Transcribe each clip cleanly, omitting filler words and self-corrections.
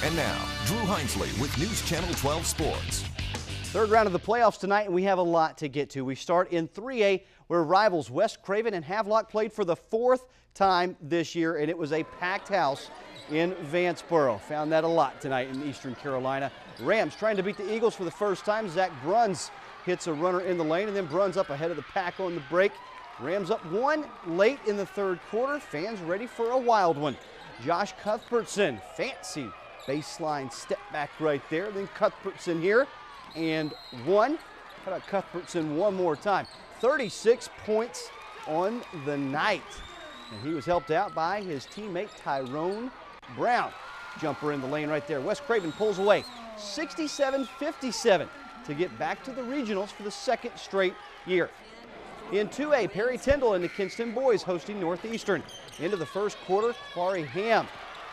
And now, Drew Hinesley with News Channel 12 Sports. Third round of the playoffs tonight, and we have a lot to get to. We start in 3A, where rivals West Craven and Havelock played for the fourth time this year, and it was a packed house in Vanceboro. Found that a lot tonight in Eastern Carolina. Rams trying to beat the Eagles for the first time. Zach Bruns hits a runner in the lane, and then Bruns up ahead of the pack on the break. Rams up one late in the third quarter. Fans ready for a wild one. Josh Cuthbertson, fancy baseline step back right there. Then Cuthbertson here and one. How about Cuthbertson one more time? 36 points on the night. And he was helped out by his teammate Tyrone Brown. Jumper in the lane right there. West Craven pulls away 67-57 to get back to the regionals for the second straight year. In 2A, Perry Tyndall and the Kinston boys hosting Northeastern. Into the first quarter, Quarry Ham.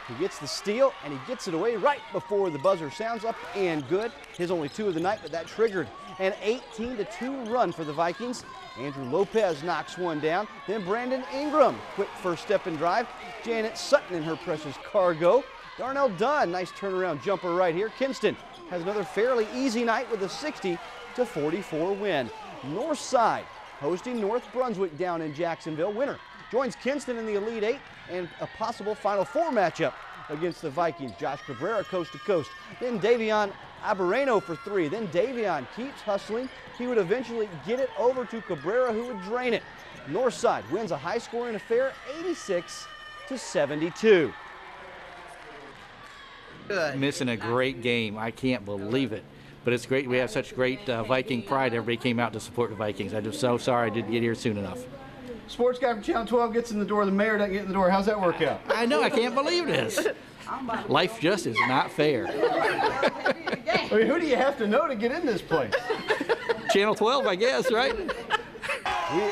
He gets the steal, and he gets it away right before the buzzer sounds. Up and good. His only two of the night, but that triggered an 18-2 run for the Vikings. Andrew Lopez knocks one down. Then Brandon Ingram, quick first step and drive. Janet Sutton in her precious cargo. Darnell Dunn, nice turnaround jumper right here. Kinston has another fairly easy night with a 60-44 win. Northside hosting North Brunswick down in Jacksonville. Winner joins Kinston in the Elite Eight and a possible Final Four matchup against the Vikings. Josh Cabrera coast to coast. Then Davion Aberreno for three. Then Davion keeps hustling. He would eventually get it over to Cabrera, who would drain it. Northside wins a high-scoring affair, 86-72. Missing a great game. I can't believe it. But it's great. We have such great Viking pride. Everybody came out to support the Vikings. I'm just so sorry I didn't get here soon enough. Sports guy from Channel 12 gets in the door. The mayor doesn't get in the door. How's that work out? I know. I can't believe this. Life just is not fair. I mean, who do you have to know to get in this place? Channel 12, I guess, right?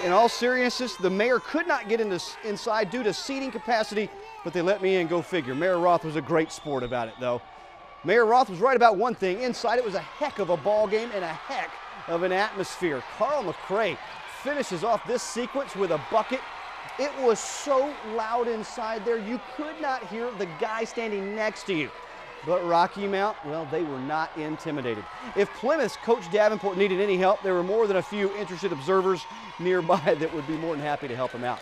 In all seriousness, the mayor could not get inside due to seating capacity, but they let me in. Go figure. Mayor Roth was a great sport about it, though. Mayor Roth was right about one thing. Inside, it was a heck of a ball game and a heck of an atmosphere. Carl McCray finishes off this sequence with a bucket. It was so loud inside there, you could not hear the guy standing next to you. But Rocky Mount, well, they were not intimidated. If Plymouth's Coach Davenport needed any help, there were more than a few interested observers nearby that would be more than happy to help him out.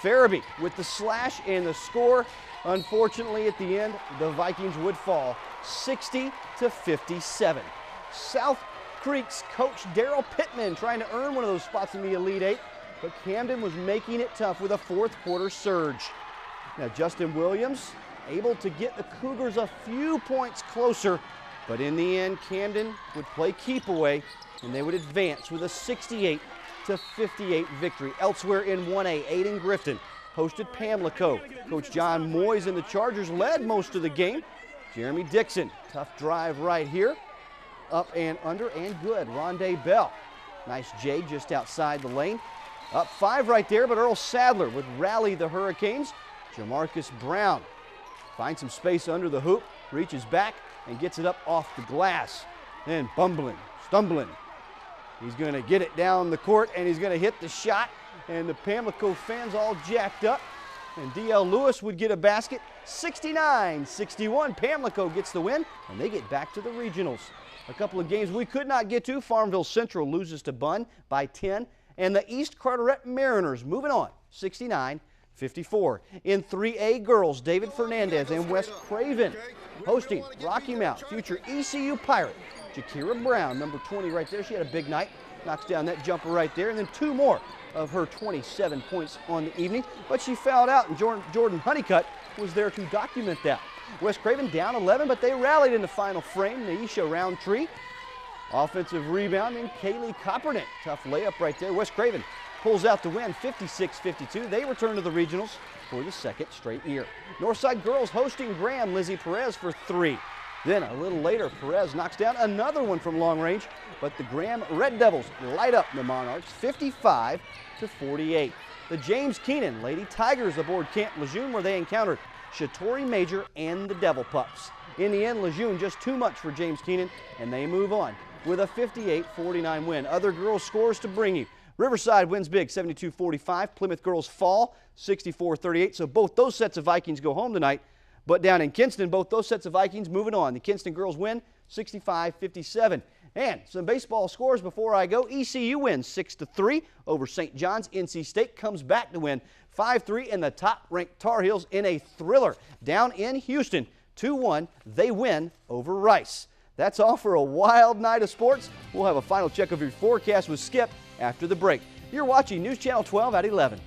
Farabee with the slash and the score. Unfortunately, at the end, the Vikings would fall 60-57. South Creek's coach Daryl Pittman trying to earn one of those spots in the Elite Eight, but Camden was making it tough with a fourth quarter surge. Now Justin Williams able to get the Cougars a few points closer, but in the end Camden would play keep away and they would advance with a 68-58 victory. Elsewhere in 1A, Ayden-Grifton hosted Pamlico. Coach John Moyes and the Chargers led most of the game. Jeremy Dixon, tough drive right here. Up and under and good. Rondé Bell, nice J just outside the lane. Up five right there, but Earl Sadler would rally the Hurricanes. Jamarcus Brown finds some space under the hoop, reaches back and gets it up off the glass. Then stumbling. He's going to get it down the court and he's going to hit the shot. And the Pamlico fans all jacked up. And D.L. Lewis would get a basket. 69-61. Pamlico gets the win, and they get back to the regionals. A couple of games we could not get to. Farmville Central loses to Bunn by 10. And the East Carteret Mariners moving on, 69-54. In 3A girls, David Fernandez and West Craven hosting Rocky Mount. Future ECU Pirate, Jakira Brown, number 20 right there. She had a big night. Knocks down that jumper right there. And then two more of her 27 points on the evening. But she fouled out, and Jordan Honeycutt was there to document that. West Craven down 11, but they rallied in the final frame. Naisha Roundtree, offensive rebound, and Kaylee Coppernick. Tough layup right there. West Craven pulls out the win, 56-52. They return to the regionals for the second straight year. Northside girls hosting Graham. Lizzie Perez for three. Then a little later, Perez knocks down another one from long range, but the Graham Red Devils light up the Monarchs, 55-48. The James Keenan Lady Tigers aboard Camp Lejeune, where they encountered Shatori Major and the Devil Pups. In the end, Lejeune just too much for James Keenan, and they move on with a 58-49 win. Other girls' scores to bring you. Riverside wins big, 72-45. Plymouth girls fall, 64-38. So both those sets of Vikings go home tonight. But down in Kinston, both those sets of Vikings moving on. The Kinston girls win 65-57. And some baseball scores before I go. ECU wins 6-3 over St. John's. NC State comes back to win 5-3, and the top-ranked Tar Heels in a thriller down in Houston. 2-1, they win over Rice. That's all for a wild night of sports. We'll have a final check of your forecast with Skip after the break. You're watching News Channel 12 at 11.